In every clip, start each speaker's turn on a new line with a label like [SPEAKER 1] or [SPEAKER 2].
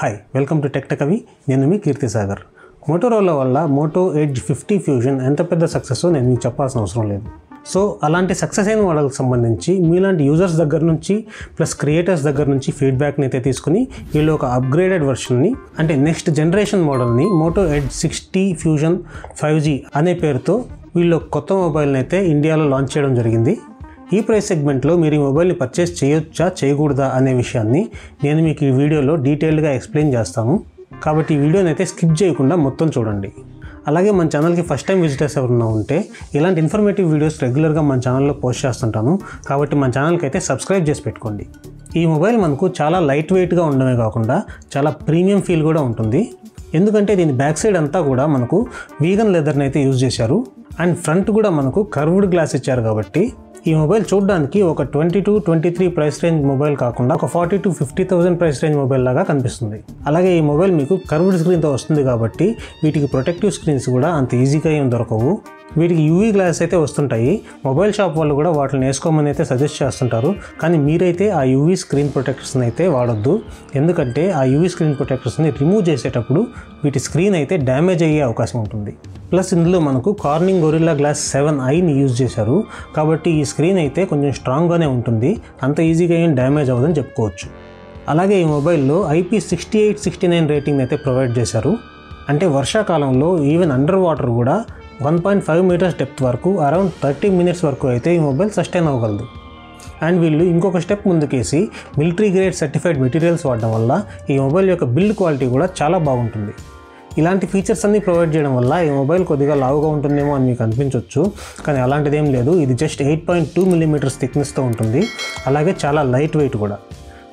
[SPEAKER 1] Hi welcome to tech కవి. నేను మీ కీర్తి Sagar. Motorola వల్ల మోటో ఎడ్జ్ 50 ఫ్యూజన్ ఎంత పెద్ద సక్సెస్ నేను మీకు చెప్పాల్సిన అవసరం లేదు. సో అలాంటి సక్సెస్ అయిన వాళ్ళకి సంబంధించి మీలాంటి యూజర్స్ దగ్గర నుంచి ప్లస్ క్రియేటర్స్ దగ్గర నుంచి ఫీడ్బ్యాక్ని అయితే తీసుకుని వీళ్ళు ఒక అప్గ్రేడెడ్ వర్షన్ని అంటే నెక్స్ట్ జనరేషన్ మోడల్ని మోటో ఎడ్జ్ 60 ఫ్యూజన్ 5G అనే పేరుతో వీళ్ళు కొత్త మొబైల్ని అయితే ఇండియాలో లాంచ్ చేయడం జరిగింది. ఈ ప్రైస్ సెగ్మెంట్లో మీరు ఈ మొబైల్ని పర్చేస్ చేయొచ్చా చేయకూడదా అనే విషయాన్ని నేను మీకు ఈ వీడియోలో డీటెయిల్డ్గా ఎక్స్ప్లెయిన్ చేస్తాను. కాబట్టి ఈ వీడియోని అయితే స్కిప్ చేయకుండా మొత్తం చూడండి. అలాగే మన ఛానల్కి ఫస్ట్ టైం విజిటర్స్ ఎవరైనా ఉంటే ఇలాంటి ఇన్ఫర్మేటివ్ వీడియోస్ రెగ్యులర్గా మన ఛానల్లో పోస్ట్ చేస్తుంటాను. కాబట్టి మన ఛానల్కి అయితే సబ్స్క్రైబ్ చేసి పెట్టుకోండి. ఈ మొబైల్ మనకు చాలా లైట్ వెయిట్గా ఉండడమే కాకుండా చాలా ప్రీమియం ఫీల్ కూడా ఉంటుంది. ఎందుకంటే దీని బ్యాక్ సైడ్ అంతా కూడా మనకు వీగన్ లెదర్ని అయితే యూజ్ చేశారు అండ్ ఫ్రంట్ కూడా మనకు కర్వ్డ్ గ్లాస్ ఇచ్చారు. కాబట్టి ఈ మొబైల్ చూడడానికి ఒక 22-23 ప్రైస్ రేంజ్ మొబైల్ కాకుండా ఒక 40,000-50,000 ప్రైస్ రేంజ్ మొబైల్ లాగా కనిపిస్తుంది. అలాగే ఈ మొబైల్ మీకు కర్వ్డ్ స్క్రీన్తో వస్తుంది కాబట్టి వీటికి ప్రొటెక్టివ్ స్క్రీన్స్ కూడా అంత ఈజీగా ఏం దొరకవు. వీటికి యూవీ గ్లాస్ అయితే వస్తుంటాయి. మొబైల్ షాప్ వాళ్ళు కూడా వాటిని వేసుకోమని అయితే సజెస్ట్ చేస్తుంటారు. కానీ మీరైతే ఆ యూవీ స్క్రీన్ ప్రొటెక్టర్స్ని అయితే వాడొద్దు. ఎందుకంటే ఆ యూవీ స్క్రీన్ ప్రొటెక్టర్స్ని రిమూవ్ చేసేటప్పుడు వీటి స్క్రీన్ అయితే డ్యామేజ్ అయ్యే అవకాశం ఉంటుంది. ప్లస్ ఇందులో మనకు కార్నింగ్ గొరిల్లా గ్లాస్ 7iని యూజ్ చేశారు. కాబట్టి ఈ స్క్రీన్ అయితే కొంచెం స్ట్రాంగ్గానే ఉంటుంది. అంత ఈజీగా ఏం డ్యామేజ్ అవ్వదని చెప్పుకోవచ్చు. అలాగే ఈ మొబైల్లో IP68-69 రేటింగ్ అయితే ప్రొవైడ్ చేశారు. అంటే వర్షాకాలంలో ఈవెన్ అండర్ వాటర్ కూడా 1.5 మీటర్స్ డెప్త్ వరకు అరౌండ్ 30 మినిట్స్ వరకు అయితే ఈ మొబైల్ సస్టైన్ అవ్వగలదు. అండ్ వీళ్ళు ఇంకొక స్టెప్ ముందుకేసి మిలిటరీ గ్రేడ్ సర్టిఫైడ్ మెటీరియల్స్ వాడడం వల్ల ఈ మొబైల్ యొక్క బిల్డ్ క్వాలిటీ కూడా చాలా బాగుంటుంది. ఇలాంటి ఫీచర్స్ అన్నీ ప్రొవైడ్ చేయడం వల్ల ఈ మొబైల్ కొద్దిగా లావుగా ఉంటుందేమో అని మీకు అనిపించవచ్చు. కానీ అలాంటిదేం లేదు. ఇది జస్ట్ 8.2 మిల్లీమీటర్స్ థిక్నెస్తో ఉంటుంది. అలాగే చాలా లైట్ వెయిట్ కూడా.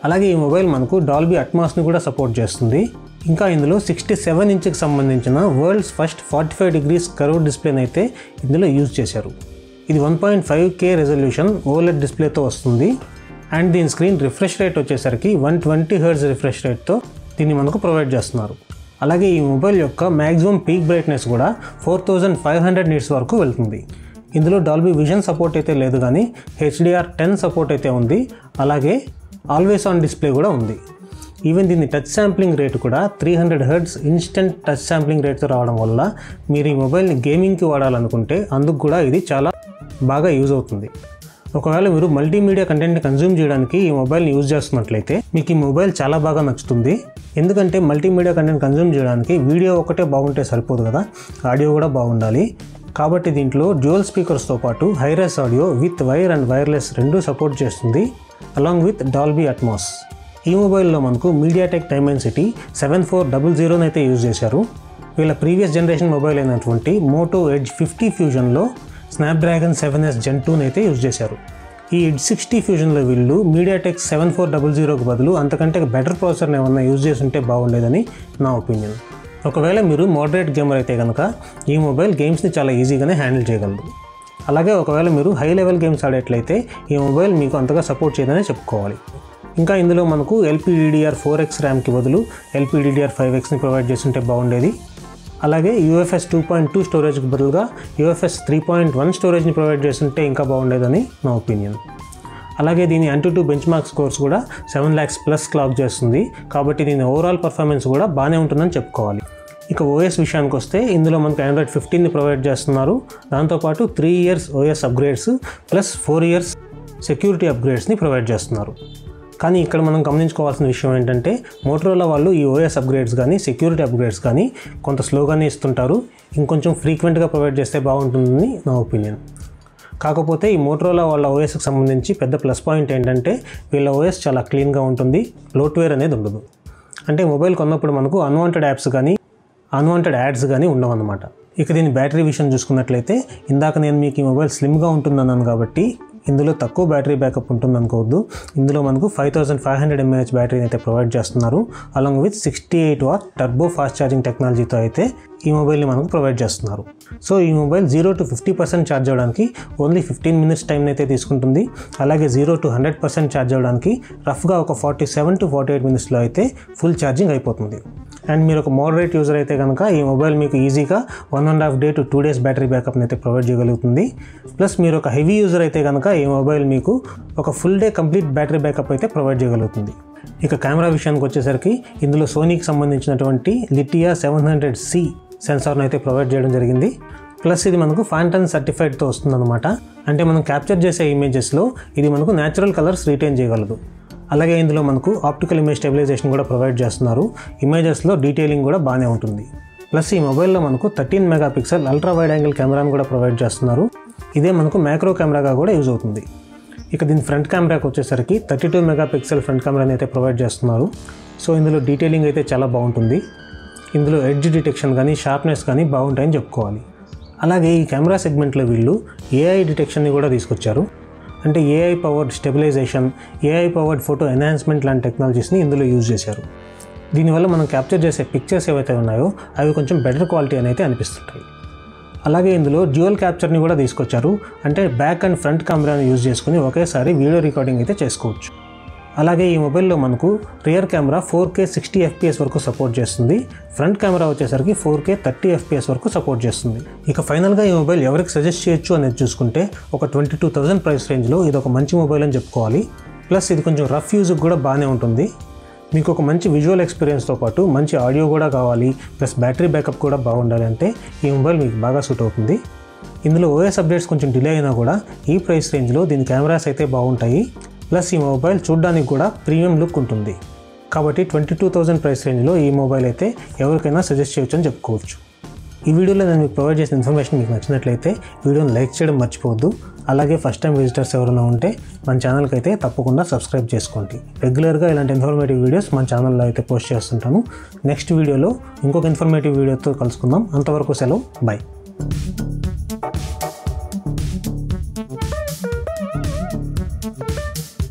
[SPEAKER 1] అలాగే ఈ మొబైల్ మనకు డాల్బీ అట్మాస్ని కూడా సపోర్ట్ చేస్తుంది. ఇంకా ఇందులో 67 ఇంచ్కి సంబంధించిన వరల్డ్స్ ఫస్ట్ 45 డిగ్రీస్ కర్వ్ డిస్ప్లేని అయితే ఇందులో యూజ్ చేశారు. ఇది 1.5K రెజల్యూషన్ ఓలెడ్ డిస్ప్లేతో వస్తుంది. అండ్ దీని స్క్రీన్ రిఫ్రెష్ రేట్ వచ్చేసరికి 120 హెర్ట్జ్ రిఫ్రెష్ రేట్తో దీన్ని మనకు ప్రొవైడ్ చేస్తున్నారు. అలాగే ఈ మొబైల్ యొక్క మ్యాక్సిమం పీక్ బ్రైట్నెస్ కూడా 4500 నిట్స్ వరకు వెళ్తుంది. ఇందులో డాల్బీ విజన్ సపోర్ట్ అయితే లేదు, కానీ HDR10 సపోర్ట్ అయితే ఉంది. అలాగే ఆల్వేస్ ఆన్ డిస్ప్లే కూడా ఉంది. ఈవెన్ దీని టచ్ శాంప్లింగ్ రేట్ కూడా 300 హెర్ట్జ్ ఇన్స్టెంట్ టచ్ శాంప్లింగ్ రేట్తో రావడం వల్ల మీరు ఈ మొబైల్ని గేమింగ్కి వాడాలనుకుంటే అందుకు కూడా ఇది చాలా బాగా యూజ్ అవుతుంది. ఒకవేళ మీరు మల్టీమీడియా కంటెంట్ని కన్జ్యూమ్ చేయడానికి ఈ మొబైల్ని యూజ్ చేస్తున్నట్లయితే మీకు ఈ మొబైల్ చాలా బాగా నచ్చుతుంది. ఎందుకంటే మల్టీమీడియా కంటెంట్ కన్జ్యూమ్ చేయడానికి వీడియో ఒకటే బాగుంటే సరిపోదు కదా, ఆడియో కూడా బాగుండాలి. కాబట్టి దీంట్లో డ్యూయల్ స్పీకర్స్తో పాటు hi-res audio with wire and wireless రెండూ సపోర్ట్ చేస్తుంది, అలాంగ్ విత్ డాల్బీ అట్మాస్. ఈ మొబైల్లో మనకు మీడియాటెక్ డైమెన్సిటీ 7400 అయితే యూజ్ చేశారు. వీళ్ళ ప్రీవియస్ జనరేషన్ మొబైల్ అయినటువంటి మోటో ఎడ్జ్ 50 ఫ్యూజన్లో స్నాప్డ్రాగన్ 7S Gen 2 అయితే యూజ్ చేశారు. ఈ ఎడ్జ్ 60 ఫ్యూజన్లో వీళ్ళు మీడియాటెక్ 7400కు బదులు అంతకంటే బెటర్ ప్రాసెసర్ని ఏమన్నా యూజ్ చేసి ఉంటే బాగుండేదని నా ఒపీనియన్. ఒకవేళ మీరు మోడరేట్ గేమర్ అయితే కనుక ఈ మొబైల్ గేమ్స్ని చాలా ఈజీగానే హ్యాండిల్ చేయగలరు. అలాగే ఒకవేళ మీరు హై లెవెల్ గేమ్స్ ఆడేట్లయితే ఈ మొబైల్ మీకు అంతగా సపోర్ట్ చేయదనే చెప్పుకోవాలి. ఇంకా ఇందులో మనకు LPDDR4X ర్యామ్కి బదులు LPDDR5Xని ప్రొవైడ్ చేస్తుంటే బాగుండేది. అలాగే UFS 2.2 స్టోరేజ్కి బదులుగా UFS 3.1 స్టోరేజ్ని ప్రొవైడ్ చేస్తుంటే ఇంకా బాగుండేదని నా ఒపీనియన్. అలాగే దీని AnTuTu బెంచ్ మార్క్ స్కోర్స్ కూడా 7 lakhs ప్లస్ క్లాక్ చేస్తుంది. కాబట్టి దీని ఓవరాల్ పర్ఫార్మెన్స్ కూడా బాగానే ఉంటుందని చెప్పుకోవాలి. ఇక OS విషయానికి వస్తే ఇందులో మనకు Android 15ని ప్రొవైడ్ చేస్తున్నారు. దాంతోపాటు 3 years OS upgrades plus 4 years security అప్గ్రేడ్స్ని ప్రొవైడ్ చేస్తున్నారు. కానీ ఇక్కడ మనం గమనించుకోవాల్సిన విషయం ఏంటంటే మోటరోలా వాళ్ళు ఈ OS అప్గ్రేడ్స్ కానీ సెక్యూరిటీ అప్గ్రేడ్స్ కానీ కొంత స్లోగానే ఇస్తుంటారు. ఇంకొంచెం ఫ్రీక్వెంట్గా ప్రొవైడ్ చేస్తే బాగుంటుందని నా ఒపీనియన్. కాకపోతే ఈ మోటరోలా వాళ్ళ OSకి సంబంధించి పెద్ద ప్లస్ పాయింట్ ఏంటంటే వీళ్ళ OS చాలా క్లీన్గా ఉంటుంది, బ్లోట్వేర్ అనేది ఉండదు. అంటే మొబైల్ కొన్నప్పుడు మనకు అన్వాంటెడ్ యాప్స్ కానీ అన్వాంటెడ్ యాడ్స్ కానీ ఉండవన్నమాట. ఇక దీని బ్యాటరీ విషయం చూసుకున్నట్లయితే ఇందాక నేను మీకు ఈ మొబైల్ స్లిమ్గా ఉంటుందన్నాను కాబట్టి ఇందులో తక్కువ బ్యాటరీ బ్యాకప్ ఉంటుంది అనుకోవద్దు. ఇందులో మనకు 5500 mAh బ్యాటరీని అయితే ప్రొవైడ్ చేస్తున్నారు. Along with 68 what turbo fast charging టెక్నాలజీతో అయితే ఈ మొబైల్ని మనకు ప్రొవైడ్ చేస్తున్నారు. సో ఈ మొబైల్ 0 to 50% ఛార్జ్ అవ్వడానికి ఓన్లీ 15 minutes టైం అయితే తీసుకుంటుంది. అలాగే 0 to 100% ఛార్జ్ అవ్వడానికి రఫ్గా ఒక 47 to 48 minutesలో అయితే ఫుల్ ఛార్జింగ్ అయిపోతుంది. అండ్ మీరు ఒక మోడరేట్ యూజర్ అయితే కనుక ఈ మొబైల్ మీకు ఈజీగా 1.5 day to 2 days బ్యాటరీ బ్యాకప్ని అయితే ప్రొవైడ్ చేయగలుగుతుంది. ప్లస్ మీరు ఒక హెవీ యూజర్ అయితే కనుక ఈ మొబైల్ మీకు ఒక full day complete battery backup అయితే ప్రొవైడ్ చేయగలుగుతుంది. ఇక కెమెరా విషయానికి వచ్చేసరికి ఇందులో సోనీకి సంబంధించినటువంటి లిటియా 700C సెన్సార్ను అయితే ప్రొవైడ్ చేయడం జరిగింది. ప్లస్ ఇది మనకు ఫాంటన్ సర్టిఫైడ్తో వస్తుందన్నమాట. అంటే మనం క్యాప్చర్ చేసే ఇమేజెస్లో ఇది మనకు న్యాచురల్ కలర్స్ రిటైన్ చేయగలదు. అలాగే ఇందులో మనకు ఆప్టికల్ ఇమేజ్ స్టెబిలైజేషన్ కూడా ప్రొవైడ్ చేస్తున్నారు. ఇమేజెస్లో డీటెయిలింగ్ కూడా బాగానే ఉంటుంది. ప్లస్ ఈ మొబైల్లో మనకు 13 మెగాపిక్సెల్ అల్ట్రా వైడ్ యాంగిల్ కెమెరాను కూడా ప్రొవైడ్ చేస్తున్నారు. ఇదే మనకు మ్యాక్రో కెమెరాగా కూడా యూజ్ అవుతుంది. ఇక దీని ఫ్రంట్ కెమెరాకి వచ్చేసరికి 32 మెగాపిక్సెల్ ఫ్రంట్ కెమెరాని అయితే ప్రొవైడ్ చేస్తున్నారు. సో ఇందులో డీటెయిలింగ్ అయితే చాలా బాగుంటుంది. ఇందులో ఎడ్జ్ డిటెక్షన్ కానీ షార్ప్నెస్ కానీ బాగుంటాయని చెప్పుకోవాలి. అలాగే ఈ కెమెరా సెగ్మెంట్లో వీళ్ళు ఏఐ డిటెక్షన్ని కూడా తీసుకొచ్చారు. అంటే AI powered stabilisation, AI powered photo enhancement లాంటి టెక్నాలజీస్ని ఇందులో యూజ్ చేశారు. దీనివల్ల మనం క్యాప్చర్ చేసే పిక్చర్స్ ఏవైతే ఉన్నాయో అవి కొంచెం బెటర్ క్వాలిటీ అని అయితే అనిపిస్తుంటాయి. అలాగే ఇందులో డ్యూయల్ క్యాప్చర్ని కూడా తీసుకొచ్చారు. అంటే బ్యాక్ అండ్ ఫ్రంట్ కెమెరాని యూజ్ చేసుకుని ఒకేసారి వీడియో రికార్డింగ్ అయితే చేసుకోవచ్చు. అలాగే ఈ మొబైల్లో మనకు రియర్ కెమెరా 4K 60 FPS వరకు సపోర్ట్ చేస్తుంది. ఫ్రంట్ కెమెరా వచ్చేసరికి 4K 30 FPS వరకు సపోర్ట్ చేస్తుంది. ఇక ఫైనల్గా ఈ మొబైల్ ఎవరికి సజెస్ట్ చేయొచ్చు అనేది చూసుకుంటే ఒక 22,000 ప్రైస్ రేంజ్లో ఇది ఒక మంచి మొబైల్ అని చెప్పుకోవాలి. ప్లస్ ఇది కొంచెం రఫ్ యూజ్కి కూడా బాగానే ఉంటుంది. మీకు ఒక మంచి విజువల్ ఎక్స్పీరియన్స్తో పాటు మంచి ఆడియో కూడా కావాలి, ప్లస్ బ్యాటరీ బ్యాకప్ కూడా బాగుండాలి అంటే ఈ మొబైల్ మీకు బాగా సూట్ అవుతుంది. ఇందులో OS అప్డేట్స్ కొంచెం డిలే అయినా కూడా ఈ ప్రైస్ రేంజ్లో దీని కెమెరాస్ అయితే బాగుంటాయి. ప్లస్ ఈ మొబైల్ చూడడానికి కూడా ప్రీమియం లుక్ ఉంటుంది. కాబట్టి 22,000 ప్రైస్ రేంజ్లో ఈ మొబైల్ అయితే ఎవరికైనా సజెస్ట్ చేయొచ్చు అని చెప్పుకోవచ్చు. ఈ వీడియోలో నేను మీకు ప్రొవైడ్ చేసిన ఇన్ఫర్మేషన్ మీకు నచ్చినట్లయితే వీడియోని లైక్ చేయడం మర్చిపోవద్దు. అలాగే ఫస్ట్ టైం విజిటర్స్ ఎవరైనా ఉంటే మన ఛానల్కి అయితే తప్పకుండా సబ్స్క్రైబ్ చేసుకోండి. రెగ్యులర్గా ఇలాంటి ఇన్ఫర్మేటివ్ వీడియోస్ మన ఛానల్లో అయితే పోస్ట్ చేస్తుంటాను. నెక్స్ట్ వీడియోలో ఇంకొక ఇన్ఫర్మేటివ్ వీడియోతో కలుసుకుందాం. అంతవరకు సెలవు, బై.